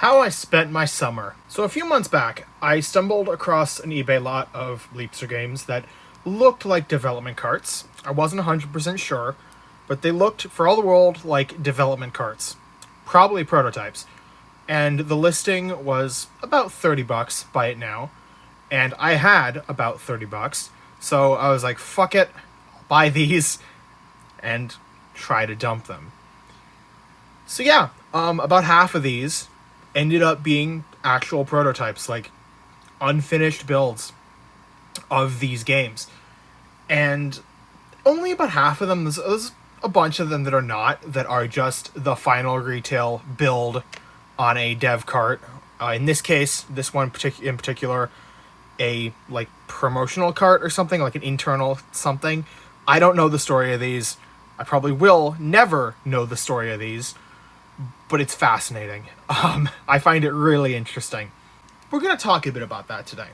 How I spent my summer. So a few months back, I stumbled across an eBay lot of Leapster games that looked like development carts. I wasn't 100% sure, but they looked, for all the world, like development carts. Probably prototypes. And the listing was about 30 bucks, buy it now. And I had about 30 bucks. So I was like, fuck it, I'll buy these and try to dump them. So yeah, about half of these ended up being actual prototypes, like unfinished builds of these games. And only about half of them, there's a bunch of them that are not, that are just the final retail build on a dev cart. In this case, this one in particular, a like promotional cart or something, like an internal something. I don't know the story of these. I probably will never know the story of these, but it's fascinating. I find it really interesting. We're going to talk a bit about that today.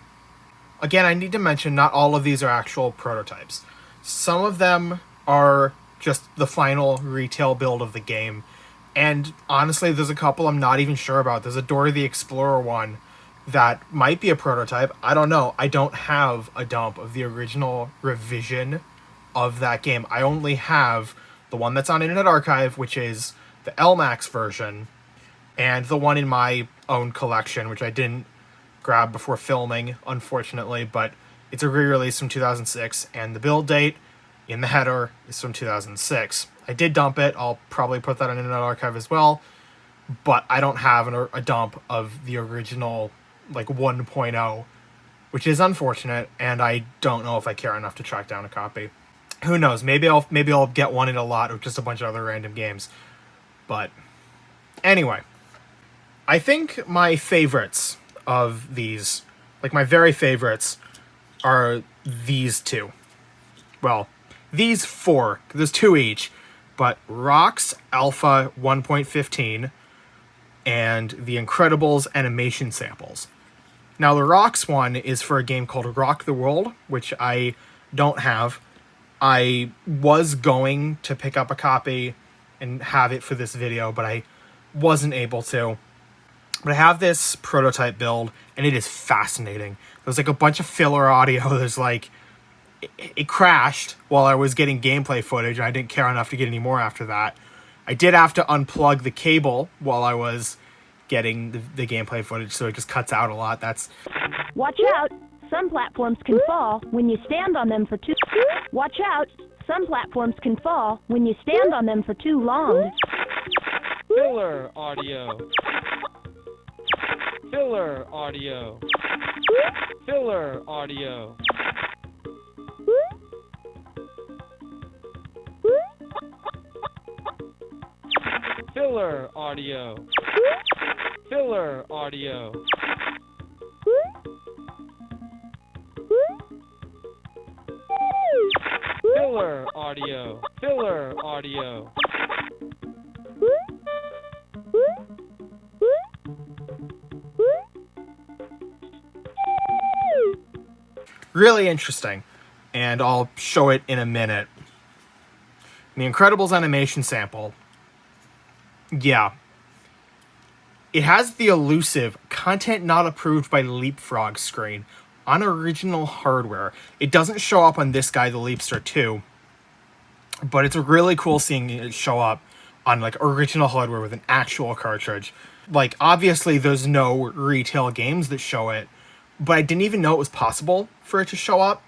Again, I need to mention not all of these are actual prototypes. Some of them are just the final retail build of the game. And honestly, there's a couple I'm not even sure about. There's a Dora the Explorer one that might be a prototype. I don't know. I don't have a dump of the original revision of that game. I only have the one that's on Internet Archive, which is the LMAX version, and the one in my own collection, which I didn't grab before filming, unfortunately, but it's a re-release from 2006, and the build date in the header is from 2006. I did dump it. I'll probably put that on Internet Archive as well, but I don't have a dump of the original, like, 1.0, which is unfortunate, and I don't know if I care enough to track down a copy. Who knows? Maybe I'll get one in a lot of just a bunch of other random games. But anyway, I think my favorites of these, like my very favorites, are these two. Well, these four. There's two each. But Rocks Alpha 1.15 and The Incredibles animation samples. Now, the Rocks one is for a game called Rock the World, which I don't have. I was going to pick up a copy and have it for this video, but I wasn't able to. But I have this prototype build, and it is fascinating. There's like a bunch of filler audio. There's like, it crashed while I was getting gameplay footage, and I didn't care enough to get any more after that. I did have to unplug the cable while I was getting the gameplay footage, so it just cuts out a lot. That's... Watch out! Some platforms can fall when you stand on them for too... Watch out! Some platforms can fall when you stand on them for too long. Filler audio. Filler audio. Filler audio. Filler audio. Filler audio. Filler audio. Filler audio. Really interesting, and I'll show it in a minute. The Incredibles animation sample. Yeah. It has the elusive content not approved by Leapfrog screen on original hardware. It doesn't show up on this guy, the Leapster 2, but it's really cool seeing it show up on like original hardware with an actual cartridge. Like, obviously there's no retail games that show it, but I didn't even know it was possible for it to show up.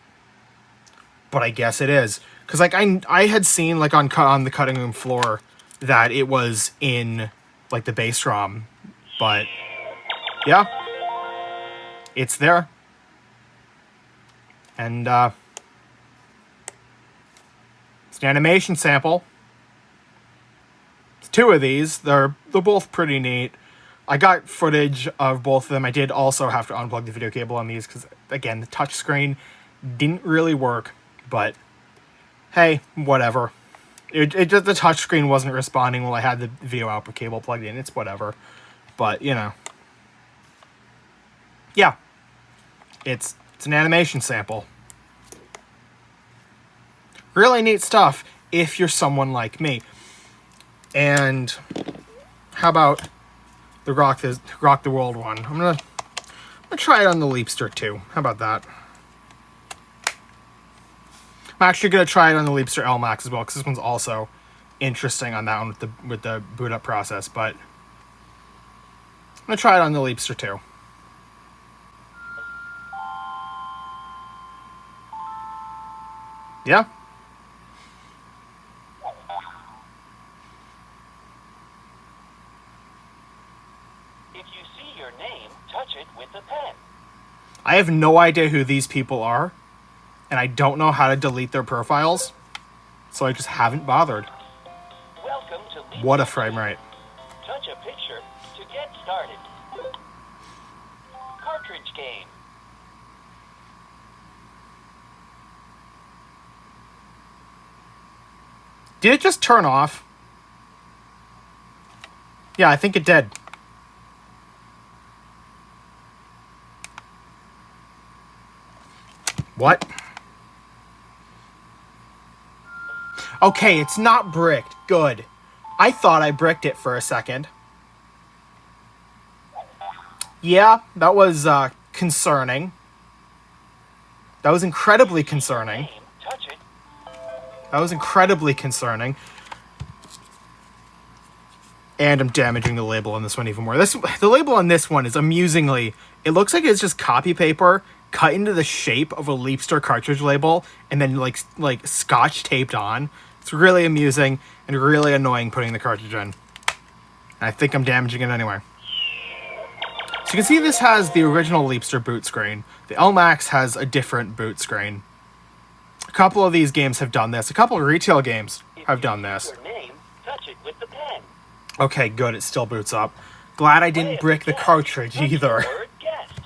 But I guess it is. Because like I had seen like on the cutting room floor that it was in like the base ROM. But yeah, it's there. And it's an animation sample. It's two of these. They're both pretty neat. I got footage of both of them. I did also have to unplug the video cable on these because, again, the touchscreen didn't really work. But hey, whatever. It just, the touchscreen wasn't responding while I had the video output cable plugged in. It's whatever. But, you know. Yeah. It's an animation sample. Really neat stuff if you're someone like me. And how about the Rock the World one. I'm gonna try it on the Leapster too. How about that? I'm actually gonna try it on the Leapster L Max as well, because this one's also interesting on that one with the boot up process. But I'm gonna try it on the Leapster too. Yeah. If you see your name, touch it with the pen. I have no idea who these people are, and I don't know how to delete their profiles, so I just haven't bothered. Welcome to Leapster. What a frame rate. Touch a picture to get started. Cartridge game. Did it just turn off? Yeah, I think it did. What? Okay, it's not bricked. Good. I thought I bricked it for a second. Yeah, that was concerning. That was incredibly concerning. Touch it. That was incredibly concerning. And I'm damaging the label on this one even more. The label on this one is amusingly, it looks like it's just copy paper cut into the shape of a Leapster cartridge label and then like scotch taped on. It's really amusing and really annoying putting the cartridge in. And I think I'm damaging it anyway. So you can see this has the original Leapster boot screen. The LMAX has a different boot screen. A couple of these games have done this. A couple of retail games have done this. Your name, touch it with the pen. Okay, good. It still boots up. Glad I didn't brick the cartridge either. Word guessed.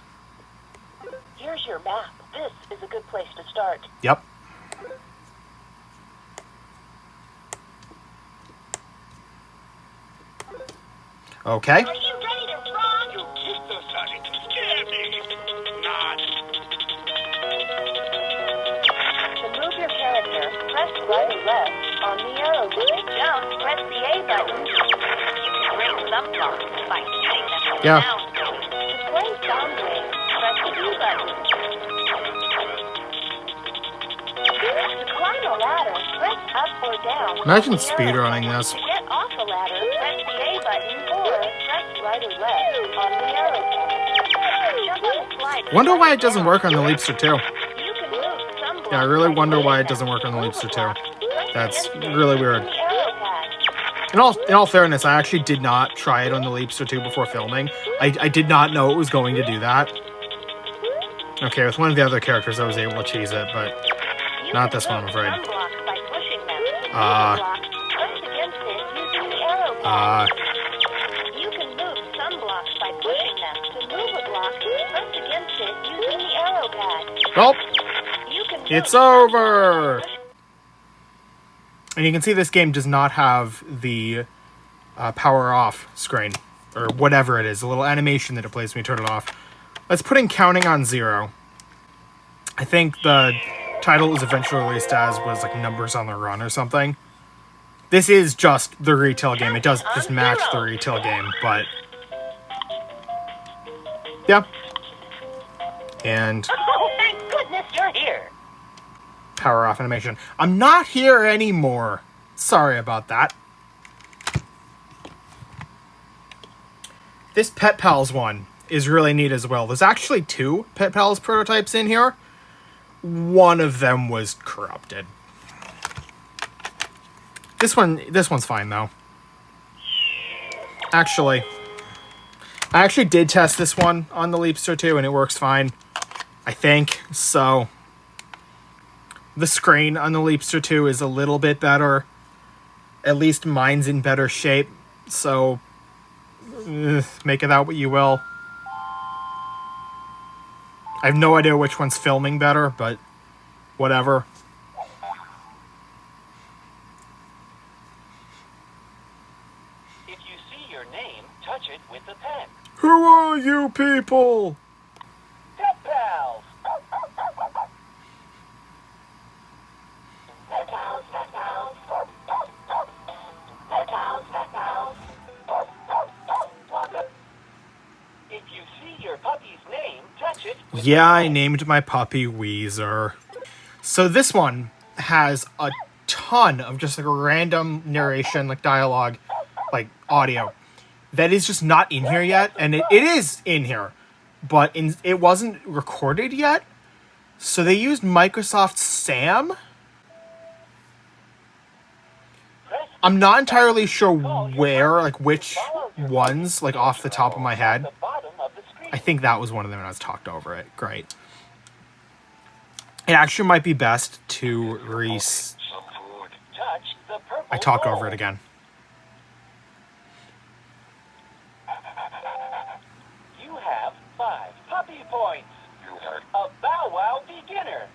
Here's your map. This is a good place to start. Yep. Okay. Are you ready to rock? You keep those starting to scare me. Not. To move your character, press right or left on the arrow key. Don't press the A button. You can bring some blocks by hitting them Yeah. down. To play sound waves, press the B button. To climb a ladder, press up or down. Imagine on the arrow speedrunning key. this. To get off the ladder, press the A button or press right or left on the arrow key. Jump on the slide. Wonder why it doesn't work on the Leapster 2. You can move some blocks Yeah, I really by wonder why it pushing doesn't them. work on the Move a Leapster 2. block, press That's against it really using weird. the arrow pad. In all fairness, I actually did not try it on the Leapster 2 before filming. I did not know it was going to do that. Okay, with one of the other characters I was able to cheese it, but You not can this one, I'm move afraid. some blocks by pushing them. To move a Uh, block, press against it using the arrow pad. You can move some blocks by pushing them. To move a block, press against it using the arrow pad. well, You can move it's some over! blocks by And you can see this game does not have the power off screen, or whatever it is, a little animation that it plays when you turn it off. Let's put in counting on 0. I think the title was eventually released as was like Numbers on the Run or something. This is just the retail game. It does just match the retail game, but yeah. And Oh, thank goodness you're here. power off animation. I'm not here anymore. Sorry about that. This Pet Pals one is really neat as well. There's actually 2 Pet Pals prototypes in here. One of them was corrupted. This one's fine though. Actually, I actually did test this one on the Leapster 2 and it works fine. I think so. The screen on the Leapster 2 is a little bit better. At least mine's in better shape. So, make it out what you will. I have no idea which one's filming better, but whatever. If you see your name, touch it with the pen. Who are you people? Pet pals. Yeah, I named my puppy Weezer. So this one has a ton of just like random narration, like dialogue, like audio that is just not in here yet. And it is in here, but it wasn't recorded yet. So they used Microsoft Sam. I'm not entirely sure where, like which ones, like off the top of my head. I think that was one of them and I was talked over it. Great. It actually might be best to I talk over it again. You have 5 puppy points. A Bow Wow beginner.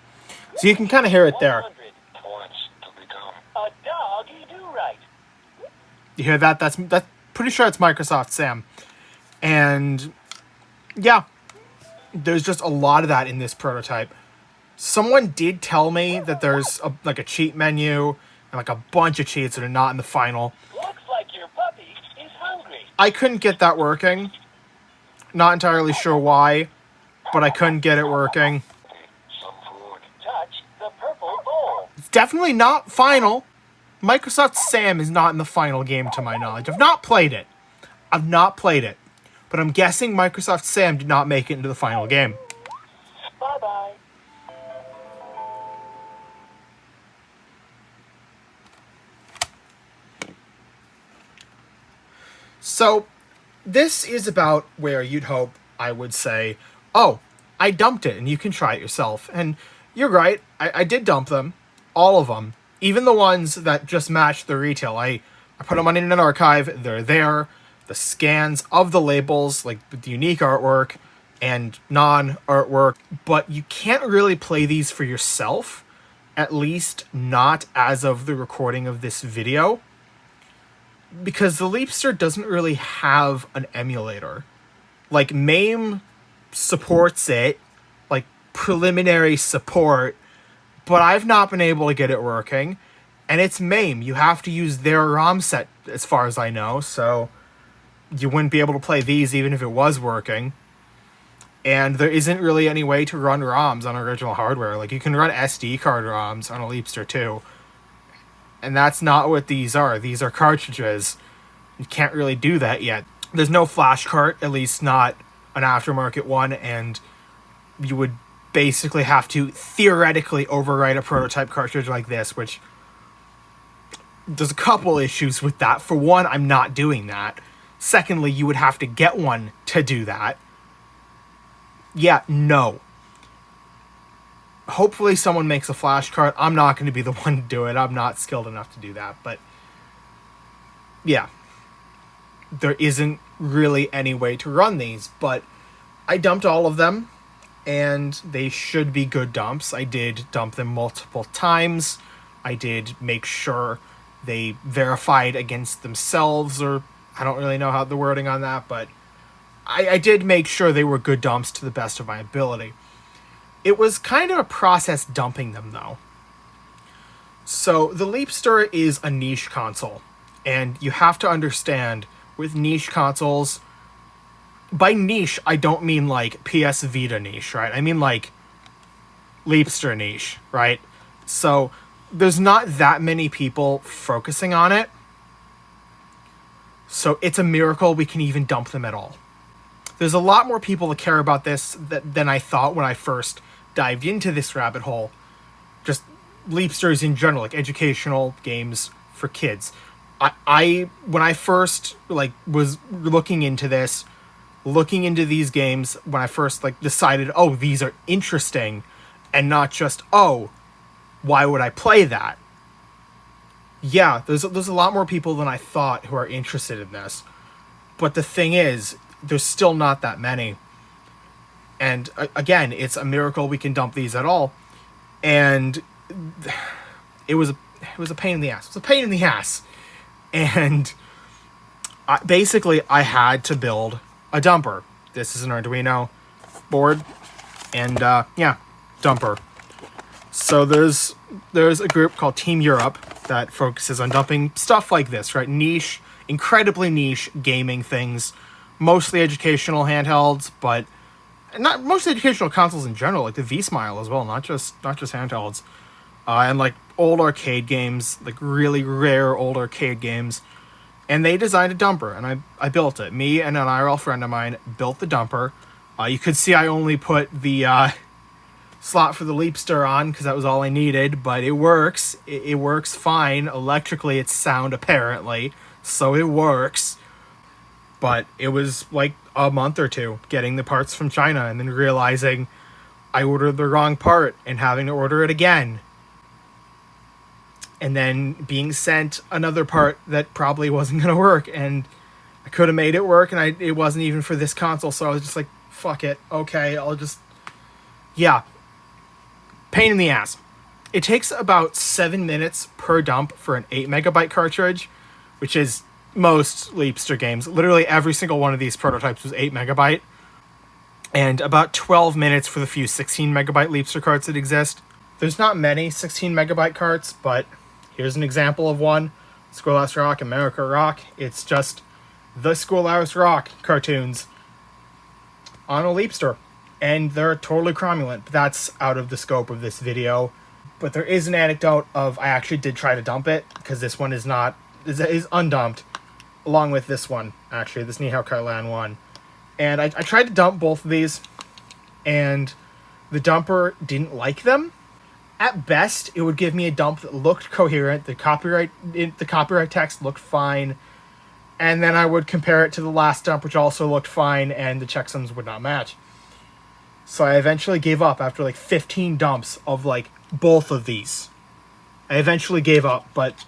So you can kind of hear it there. 100 points to become a doggy do-right. You hear that? That's pretty sure it's Microsoft Sam. And yeah, there's just a lot of that in this prototype. Someone did tell me that there's like a cheat menu and like a bunch of cheats that are not in the final. Looks like your puppy is hungry. I couldn't get that working. Not entirely sure why, but I couldn't get it working. Some food. Touch the purple bowl. It's definitely not final. Microsoft Sam is not in the final game to my knowledge. I've not played it. But I'm guessing Microsoft Sam did not make it into the final game. Bye-bye. So, this is about where you'd hope I would say, oh, I dumped it and you can try it yourself. And you're right, I did dump them. All of them. Even the ones that just matched the retail. I put them on Internet Archive, they're there. The scans of the labels, like the unique artwork and non-artwork. But you can't really play these for yourself. At least not as of the recording of this video. Because the Leapster doesn't really have an emulator. Like, MAME supports it, like, preliminary support, but I've not been able to get it working. And it's MAME. You have to use their ROM set, as far as I know, so you wouldn't be able to play these even if it was working. And there isn't really any way to run ROMs on original hardware. Like, you can run SD card ROMs on a Leapster too. And that's not what these are. These are cartridges. You can't really do that yet. There's no flash cart, at least not an aftermarket one, and you would basically have to theoretically overwrite a prototype cartridge like this, which there's a couple issues with that. For one, I'm not doing that. Secondly, you would have to get one to do that. Yeah, no. Hopefully someone makes a flash cart. I'm not going to be the one to do it. I'm not skilled enough to do that. But yeah, there isn't really any way to run these. But I dumped all of them, and they should be good dumps. I did dump them multiple times. I did make sure they verified against themselves, or I don't really know how the wording on that, but I did make sure they were good dumps to the best of my ability. It was kind of a process dumping them, though. So, the Leapster is a niche console. And you have to understand, with niche consoles, by niche, I don't mean like PS Vita niche, right? I mean like Leapster niche, right? So, there's not that many people focusing on it. So, it's a miracle we can even dump them at all. There's a lot more people that care about this than I thought when I first dived into this rabbit hole. Just Leapsters in general, like educational games for kids. I when I first was looking into these games, when I first decided, oh, these are interesting, and not just, oh, why would I play that? Yeah, there's a lot more people than I thought who are interested in this. But the thing is, there's still not that many. And again, it's a miracle we can dump these at all. And it was a pain in the ass. It was a pain in the ass. And basically, I had to build a dumper. This is an Arduino board. And yeah, dumper. So there's a group called Team Europe that focuses on dumping stuff like this, right? Niche, incredibly niche gaming things. Mostly educational handhelds, but not most educational consoles in general, like the V-Smile as well, not just handhelds, and like old arcade games, like really rare old arcade games. And they designed a dumper, and I built it. Me and an IRL friend of mine built the dumper. You could see I only put the slot for the Leapster on because that was all I needed, but it works. It works fine. Electrically, it's sound apparently, so it works. But it was like a month or two getting the parts from China and then realizing I ordered the wrong part and having to order it again. And then being sent another part that probably wasn't going to work, and I could have made it work, and it wasn't even for this console, so I was just like, fuck it, okay, yeah. Pain in the ass. It takes about 7 minutes per dump for an 8 megabyte cartridge, which is most Leapster games. Literally every single one of these prototypes was 8 megabyte, and about 12 minutes for the few 16 megabyte Leapster carts that exist. There's not many 16 megabyte carts, but here's an example of one. Schoolhouse Rock, America Rock. It's just the Schoolhouse Rock cartoons on a Leapster. And they're totally cromulent, but that's out of the scope of this video. But there is an anecdote of I actually did try to dump it, because this one is undumped, along with this one, actually, this Nihao Kailan one. And I tried to dump both of these, and the dumper didn't like them. At best, it would give me a dump that looked coherent. The copyright text looked fine. And then I would compare it to the last dump, which also looked fine, and the checksums would not match. So I eventually gave up after like 15 dumps of like both of these. I eventually gave up, but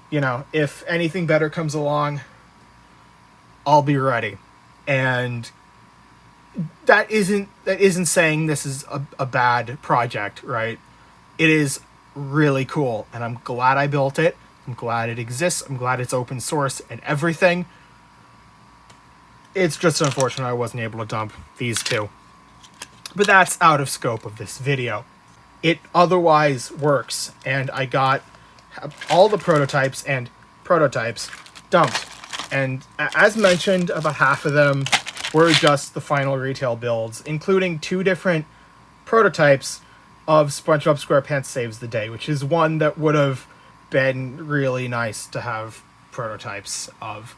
you know, if anything better comes along, I'll be ready. And that isn't saying this is a bad project, right? It is really cool, and I'm glad I built it. I'm glad it exists. I'm glad it's open source and everything. It's just unfortunate I wasn't able to dump these two. But that's out of scope of this video. It otherwise works, and I got all the prototypes dumped. And as mentioned, about half of them were just the final retail builds, including 2 different prototypes of SpongeBob SquarePants Saves the Day, which is one that would have been really nice to have prototypes of.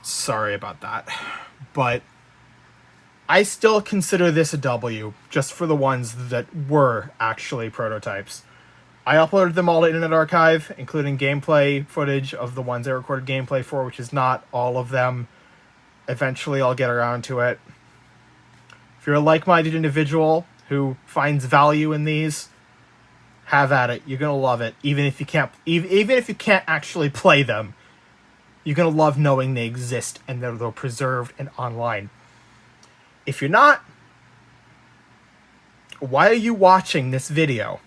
Sorry about that. But I still consider this a W, just for the ones that were actually prototypes. I uploaded them all to Internet Archive, including gameplay footage of the ones I recorded gameplay for, which is not all of them. Eventually I'll get around to it. If you're a like-minded individual who finds value in these, have at it. You're gonna love it, even if you can't actually play them. You're gonna love knowing they exist and that they're preserved and online. If you're not, why are you watching this video?